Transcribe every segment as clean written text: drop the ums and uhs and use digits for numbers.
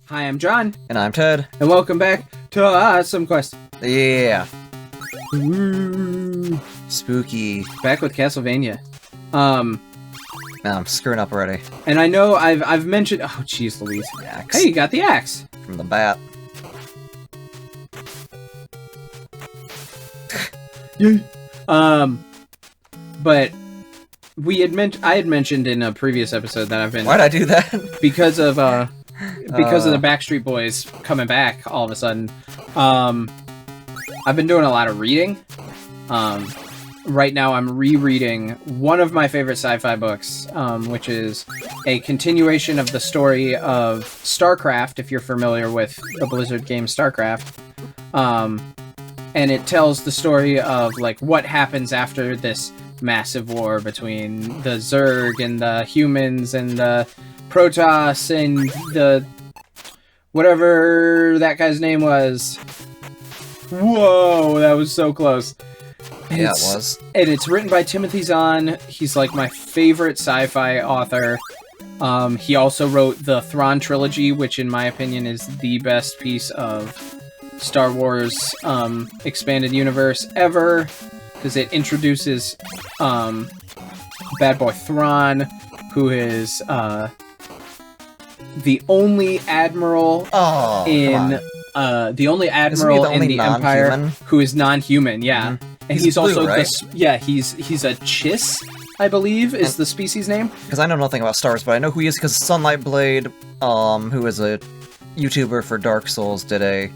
Hi, I'm John. And I'm Ted. And welcome back to Awesome Quest. Yeah. Ooh. Spooky. Back with Castlevania. Man, I'm screwing up already. And I know I've mentioned... Oh, jeez Louise. Axe. Hey, you got the axe. From the bat. Yay. But I had mentioned in a previous episode that I've been... Why'd I do that? Because of the Backstreet Boys coming back all of a sudden. I've been doing a lot of reading. Right now I'm rereading one of my favorite sci-fi books, which is a continuation of the story of StarCraft, if you're familiar with the Blizzard game StarCraft. And it tells the story of like what happens after this massive war between the Zerg and the humans and the Protoss and the whatever that guy's name was. Whoa, that was so close. And yeah, it was. And it's written by Timothy Zahn. He's like my favorite sci-fi author. He also wrote the Thrawn trilogy, which in my opinion is the best piece of Star Wars expanded universe ever, because it introduces Bad Boy Thrawn, who is the only admiral in the only admiral in the Empire who is non-human. Yeah, and he's blue, also right? He's a Chiss, I believe, is the species name. Because I know nothing about Star Wars, but I know who he is because Sunlight Blade, who is a YouTuber for Dark Souls, did a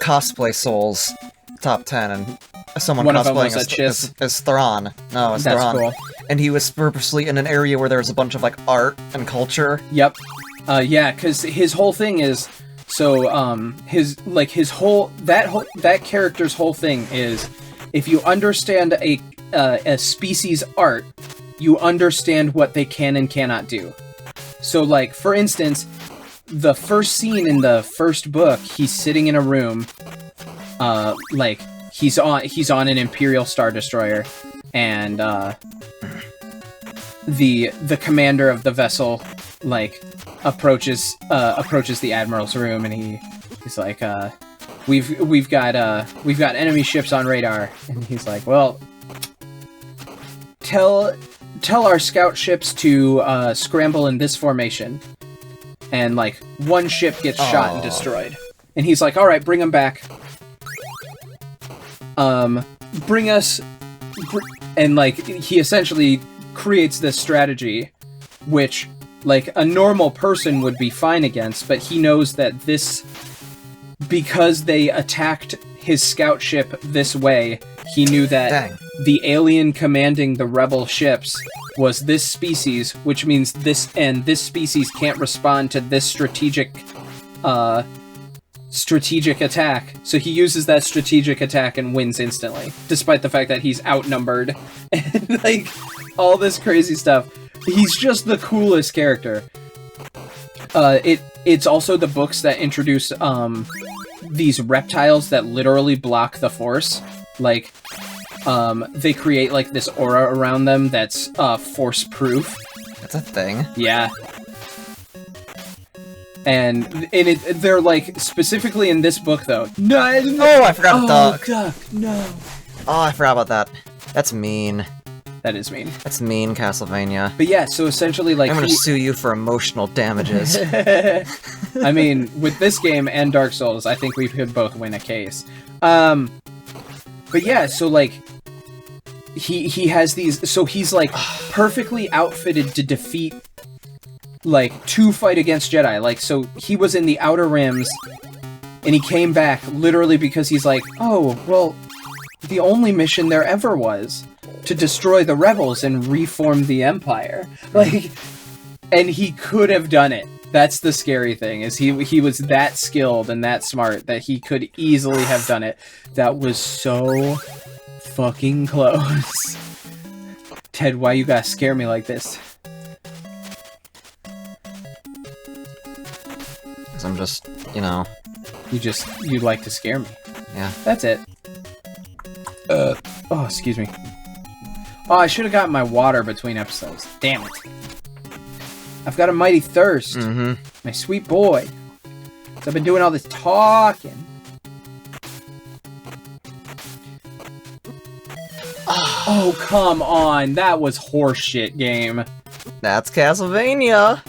cosplay Souls top 10, and someone One of them cosplaying was a Chiss. as Thrawn. No, as That's Thrawn. cool. And he was purposely in an area where there was a bunch of like art and culture. Yep. Yeah, because his whole thing is that character's whole thing is, if you understand a species' art, you understand what they can and cannot do. So, like, for instance, the first scene in the first book, he's sitting in a room, like he's on an Imperial Star Destroyer, and the commander of the vessel like approaches the admiral's room, and he's like, we've got enemy ships on radar, and he's like, well, tell our scout ships to scramble in this formation. And, like, one ship gets shot and destroyed. And he's like, alright, bring them back. And, like, he essentially creates this strategy, which, like, a normal person would be fine against, but he knows that because they attacked his scout ship this way, he knew that the alien commanding the rebel ships was this species, which means this species can't respond to this strategic attack. So he uses that strategic attack and wins instantly, despite the fact that he's outnumbered and like all this crazy stuff. He's just the coolest character. It's also the books that introduce these reptiles that literally block the Force. Like, they create like this aura around them that's force proof. That's a thing. Yeah. And they're like, specifically in this book though. No, I forgot duck. Duck, no. Oh, I forgot about that. That's mean. That is mean. That's mean, Castlevania. But yeah, so essentially like I'm gonna sue you for emotional damages. I mean, with this game and Dark Souls, I think we could both win a case. But yeah, so like he has these, so he's like perfectly outfitted to defeat, like, to fight against Jedi. Like, so he was in the Outer Rims and he came back literally because he's like, oh, well, the only mission there ever was to destroy the rebels and reform the Empire. Like, and he could have done it. That's the scary thing, is he was that skilled and that smart that he could easily have done it. That was so fucking close. Ted, why you gotta scare me like this? Because I'm just, you know... You like to scare me. Yeah. That's it. Oh, excuse me. Oh, I should have gotten my water between episodes. Damn it. I've got a mighty thirst. Mm-hmm. My sweet boy. So I've been doing all this talking. Oh, come on. That was horseshit game. That's Castlevania.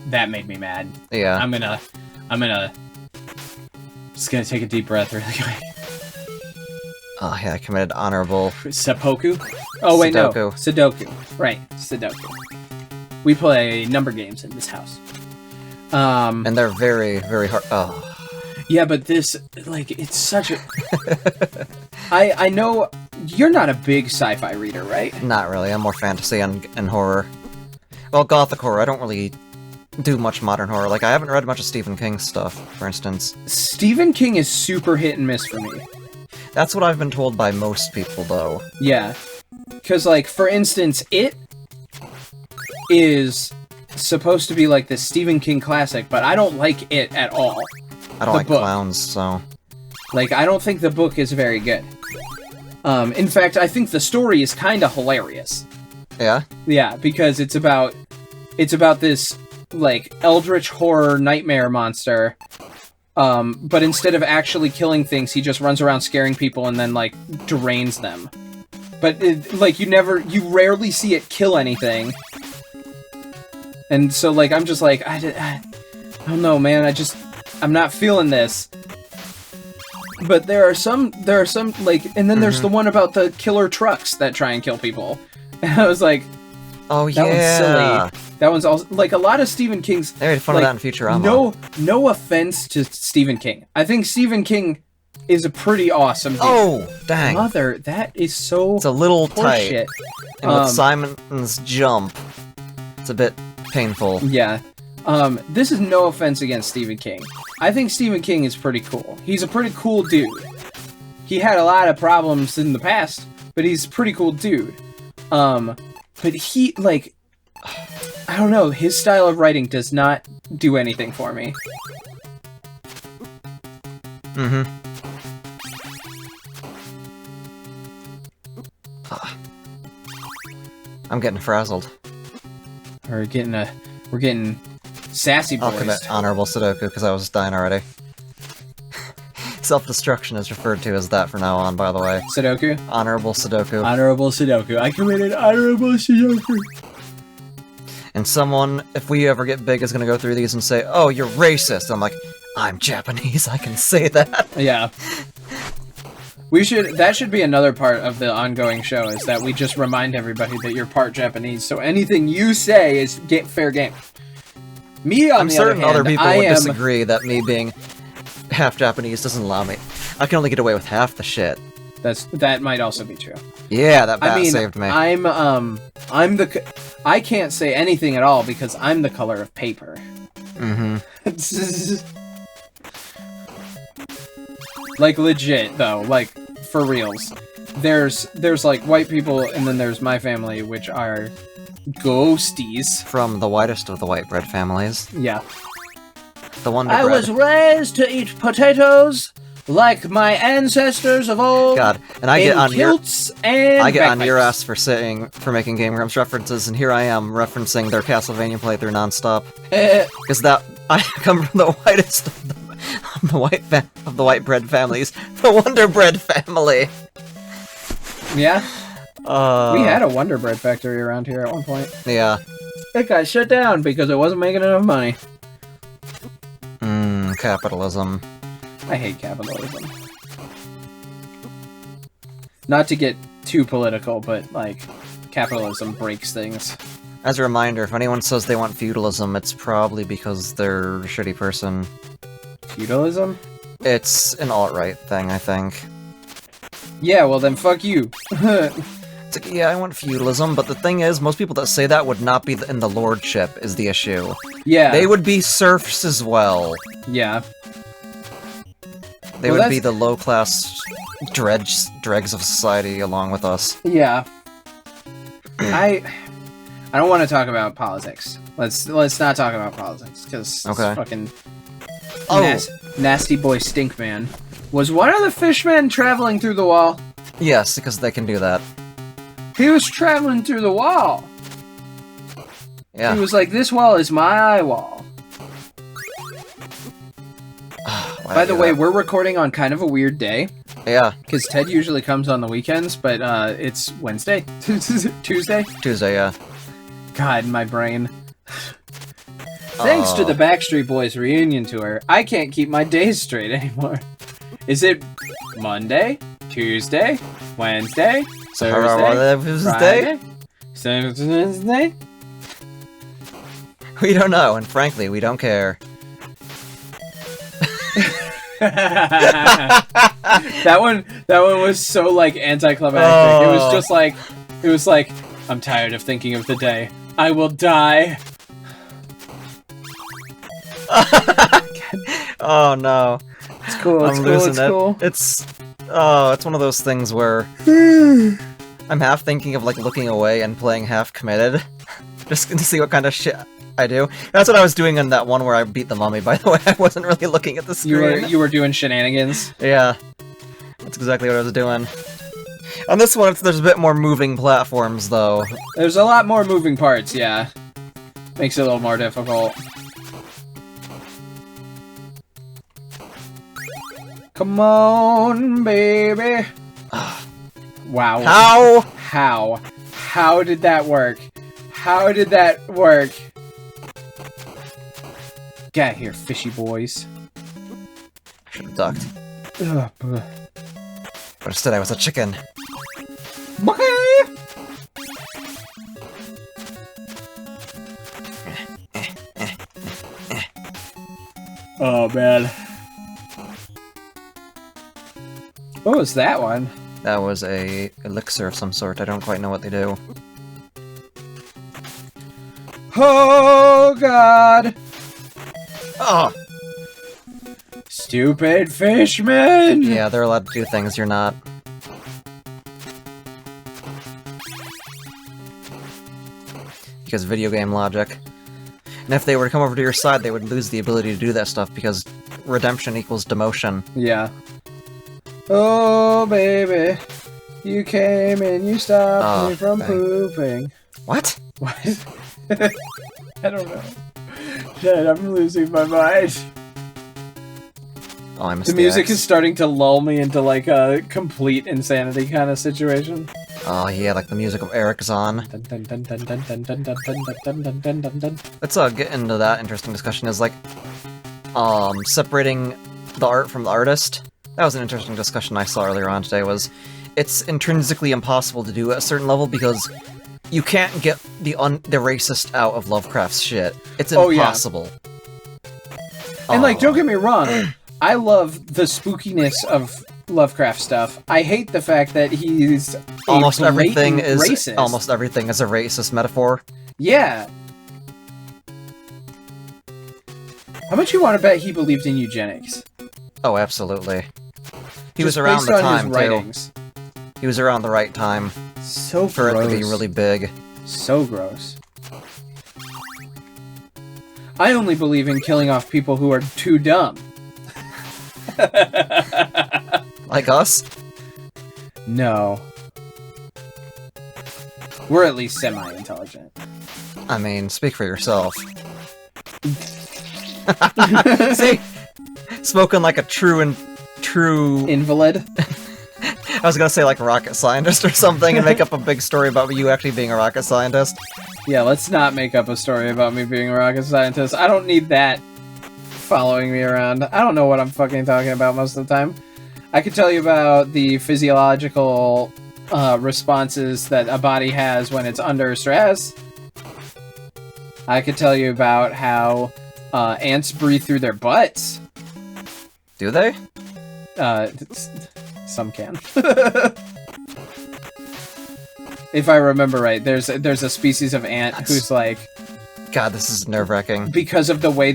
That made me mad. Yeah. I'm gonna just gonna take a deep breath really quick. Oh yeah, I committed honorable. Seppuku? Oh wait, Sudoku. no. Sudoku. Right, Sudoku. We play number games in this house. And they're very, very hard. Oh. Yeah, but this, like, it's such a... I know you're not a big sci-fi reader, right? Not really. I'm more fantasy and horror. Well, gothic horror. I don't really do much modern horror. Like, I haven't read much of Stephen King's stuff, for instance. Stephen King is super hit and miss for me. That's what I've been told by most people, though. Yeah. Because, like, for instance, It is supposed to be, like, this Stephen King classic, but I don't like It at all. I don't like clowns, so... Like, I don't think the book is very good. In fact, I think the story is kind of hilarious. Yeah? Yeah, because it's about this, like, eldritch horror nightmare monster, but instead of actually killing things, he just runs around scaring people and then, like, drains them. But, like, you rarely see it kill anything. And so, like, I'm just like, I don't know, man, I'm not feeling this. But there are some, like, and then there's the one about the killer trucks that try and kill people. And I was like, oh yeah, that one's silly. That one's also, like, a lot of Stephen King's... They made fun of that in Futurama. No offense to Stephen King. I think Stephen King is a pretty awesome dude. Oh, dang. Mother, that is so... It's a little tight. Shit. And with Simon's jump, it's a bit painful. Yeah. This is no offense against Stephen King. I think Stephen King is pretty cool. He's a pretty cool dude. He had a lot of problems in the past, but he's a pretty cool dude. But he, like... I don't know, his style of writing does not do anything for me. Mm-hmm. I'm getting frazzled. We're getting sassy boys. I'll commit honorable Sudoku because I was dying already. Self-destruction is referred to as that from now on, by the way. Sudoku? Honorable Sudoku. Honorable Sudoku. I committed honorable Sudoku. And someone, if we ever get big, is gonna go through these and say, oh, you're racist. I'm like, I'm Japanese, I can say that. Yeah. That should be another part of the ongoing show, is that we just remind everybody that you're part Japanese, so anything you say is fair game. Me, on I'm the certain other hand, other people would disagree that me being half Japanese doesn't allow me. I can only get away with half the shit. That might also be true. Yeah, that bat saved me. I can't say anything at all because I'm the color of paper. Mm-hmm. Like, legit, though. Like, for reals. There's, like, white people, and then there's my family, which are ghosties. From the whitest of the white bread families. Yeah. The Wonder I Bread. was raised to eat potatoes like my ancestors of old. God, and I get on kilts and I get on your bagpipes. ass for making Game Grumps references, and here I am referencing their Castlevania playthrough nonstop. Because I come from the whitest of the white bread families, the Wonder Bread family. Yeah. We had a Wonder Bread factory around here at one point. Yeah. It got shut down because it wasn't making enough money. Capitalism. I hate capitalism. Not to get too political, but, like, capitalism breaks things. As a reminder, if anyone says they want feudalism, it's probably because they're a shitty person. Feudalism? It's an alt-right thing, I think. Yeah, well then fuck you. It's like, yeah, I want feudalism, but the thing is, most people that say that would not be in the lordship, is the issue. Yeah. They would be serfs as well. Yeah. They would be the low-class dregs of society along with us. Yeah. I don't want to talk about politics. Let's not talk about politics, because fucking nasty boy Stinkman. Was one of the fishmen traveling through the wall? Yes, because they can do that. He was traveling through the wall. Yeah. He was like, this wall is my wall. By the way, we're recording on kind of a weird day. Yeah. Because Ted usually comes on the weekends, but it's Wednesday? Tuesday? Tuesday, yeah. God, my brain. Thanks to the Backstreet Boys reunion tour, I can't keep my days straight anymore. Is it Monday, Tuesday, Wednesday, Thursday, Friday, Wednesday? We don't know, and frankly, we don't care. that one was so like anticlimactic. It was just like, I'm tired of thinking of the day. I will die. Oh no. It's cool, I'm losing it. Cool. It's one of those things where I'm half thinking of like looking away and playing half committed. Just to see what kind of shit I do. That's what I was doing in that one where I beat the mummy, by the way. I wasn't really looking at the screen. You were doing shenanigans? Yeah. That's exactly what I was doing. On this one, there's a bit more moving platforms, though. There's a lot more moving parts, yeah. Makes it a little more difficult. Come on, baby. Wow. How did that work? How did that work? Get out of here, fishy boys. I should have ducked. But instead I was a chicken. Oh, man. What was that one? That was a elixir of some sort. I don't quite know what they do. Oh, God! Oh! Stupid fishmen! Yeah, they're allowed to do things you're not. Because video game logic. And if they were to come over to your side, they would lose the ability to do that stuff because redemption equals demotion. Yeah. Oh, baby. You came and you stopped me from pooping. What? What? I don't know. Shit, I'm losing my mind. Oh, I missed the music is starting to lull me into like a complete insanity kind of situation. Oh yeah, like the music of Eric Zahn. Let's get into that interesting discussion. Is like separating the art from the artist. That was an interesting discussion I saw earlier on today. Was it's intrinsically impossible to do at a certain level because you can't get the racist out of Lovecraft's shit. It's impossible. Yeah. And like, don't get me wrong, I love the spookiness of Lovecraft stuff. I hate the fact that he's almost everything is racist. Almost everything is a racist metaphor. Yeah. How much you want to bet he believed in eugenics? Oh, absolutely. He Just was around the time too. He was around the right time. So for gross. it to be really big. So gross. I only believe in killing off people who are too dumb. Like us? No. We're at least semi-intelligent. I mean, speak for yourself. See? Spoken like a true invalid. I was gonna say like a rocket scientist or something and make up a big story about you actually being a rocket scientist. Yeah, let's not make up a story about me being a rocket scientist. I don't need that following me around. I don't know what I'm fucking talking about most of the time. I could tell you about the physiological responses that a body has when it's under stress. I could tell you about how ants breathe through their butts. Do they? Some can. If I remember right, there's a species of ant who's like... God, this is nerve-wracking. Because of the way,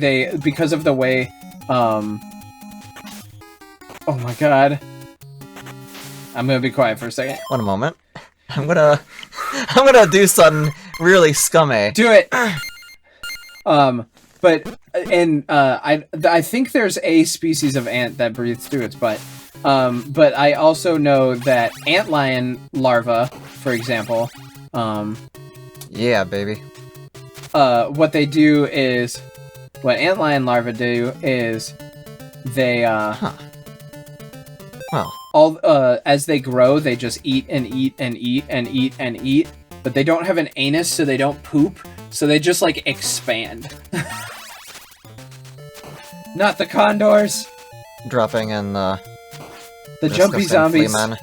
oh my god. I'm gonna be quiet for a second. One moment. I'm gonna do something really scummy. Do it! I think there's a species of ant that breathes through its butt. But I also know that antlion larvae for example, yeah, baby. what they do is, what antlion larvae do is, they Well, as they grow, they just eat and eat and eat and eat and eat, but they don't have an anus, so they don't poop, so they just like expand. Not the condors. dropping in The jumpy disgusting flea zombies. men.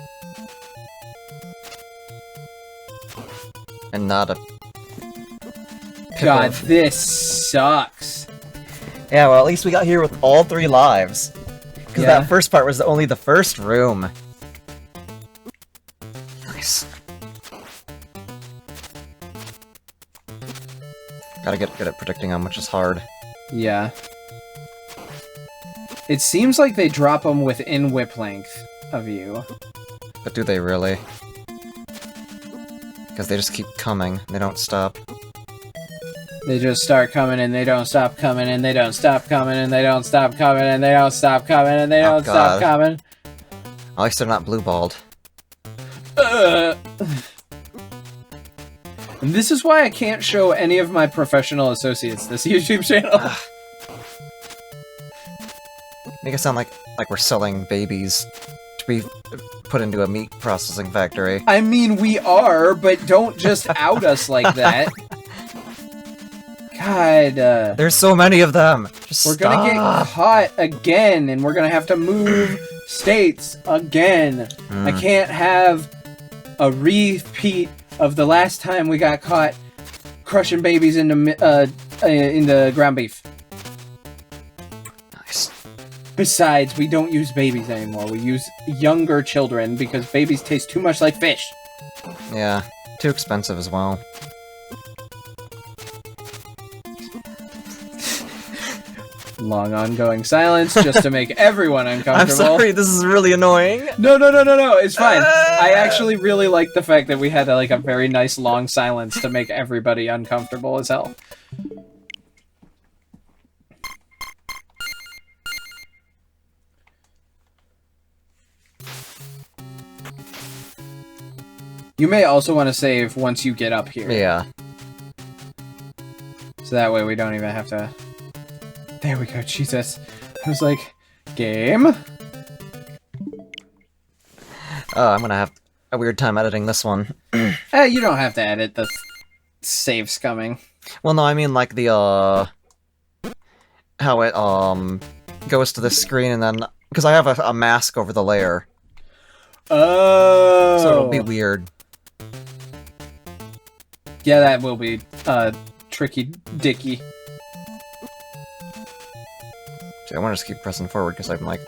And not a pip God, of- this sucks. Yeah, well, at least we got here with all 3 lives. Because Yeah. that first part was only the first room. Nice. Gotta get good at predicting them, which is hard. Yeah. It seems like they drop them within whip length of you. But do they really? Because they just keep coming. They don't stop. They just start coming and they don't stop coming and they don't stop coming and they don't stop coming and they don't stop coming and they Oh, don't stop God. coming. At least they're not blue-balled. And this is why I can't show any of my professional associates this YouTube channel. Make it sound like we're selling babies to be put into a meat processing factory. I mean, we are, but don't just out us like that. God, There's so many of them! Just we're gonna get caught again, and we're gonna have to move states again. I can't have a repeat of the last time we got caught crushing babies into ground beef. Nice. Besides, we don't use babies anymore. We use younger children because babies taste too much like fish. Yeah, too expensive as well. Long ongoing silence just to make everyone I'm uncomfortable. sorry, this is really annoying. No, it's fine. I actually really like the fact that we had like a very nice long silence to make everybody uncomfortable as hell. You may also want to save once you get up here. Yeah. So that way we don't even have to... There we go, Jesus. I was like, game? I'm gonna have a weird time editing this one. You don't have to edit the save scumming. Well, no, I mean like the, how it, goes to the screen and then... Because I have a mask over the layer. Oh! So it'll be weird. Yeah, that will be, tricky dicky. See, I want to just keep pressing forward because I'm like,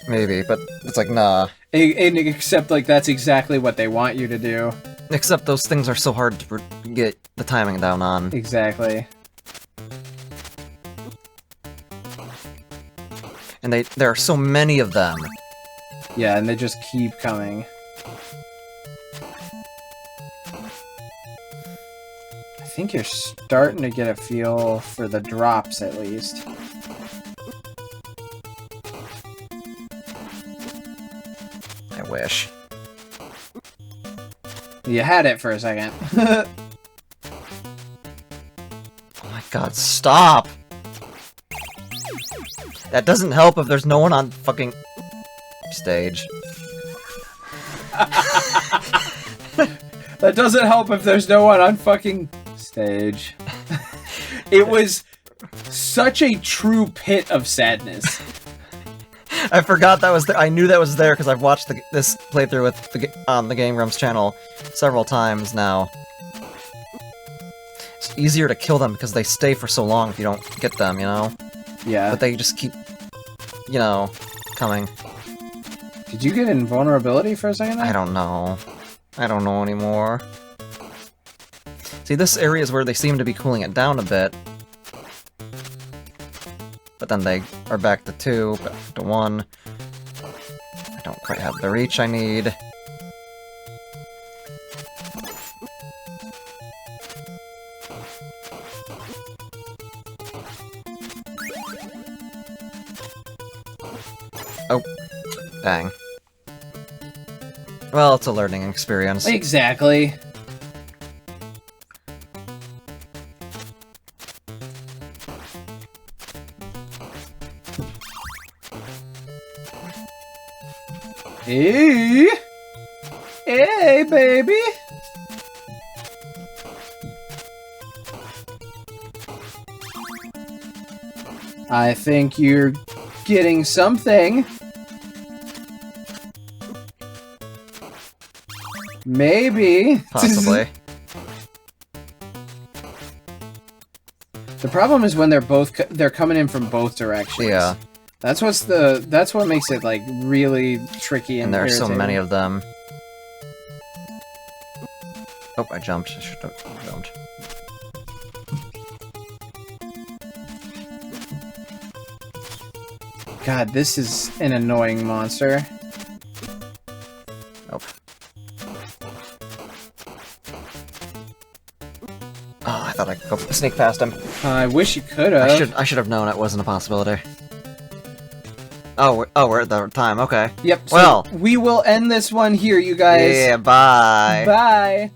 maybe, but it's like, nah. And except, like, that's exactly what they want you to do. Except those things are so hard to get the timing down on. Exactly. And there are so many of them. Yeah, and they just keep coming. I think you're starting to get a feel for the drops, at least. I wish. You had it for a second. Oh my god, stop! That doesn't help if there's no one on fucking stage. That doesn't help if there's no one on fucking stage. It was such a true pit of sadness. I forgot that was there. I knew that was there because I've watched this playthrough with on the Game Grumps channel several times now. It's easier to kill them because they stay for so long if you don't get them, you know? Yeah. But they just keep, you know, coming. Did you get invulnerability for a second there? I don't know. I don't know anymore. See, this area is where they seem to be cooling it down a bit. But then they are back to 2, back to 1. I don't quite have the reach I need. Oh. Dang. Well, it's a learning experience. Exactly. Hey! Hey, baby! I think you're getting something. Maybe. Possibly. The problem is when they're coming in from both directions. Yeah. That's what makes it like really tricky and there are so irritating. many of them. Oh, I jumped. I should have jumped. God, this is an annoying monster. Nope. Oh, I thought I could go sneak past him. I wish you could have. I should have known it wasn't a possibility. Oh, we're at the time. Okay. Yep. So Well, we will end this one here, you guys. yeah. Bye. Bye.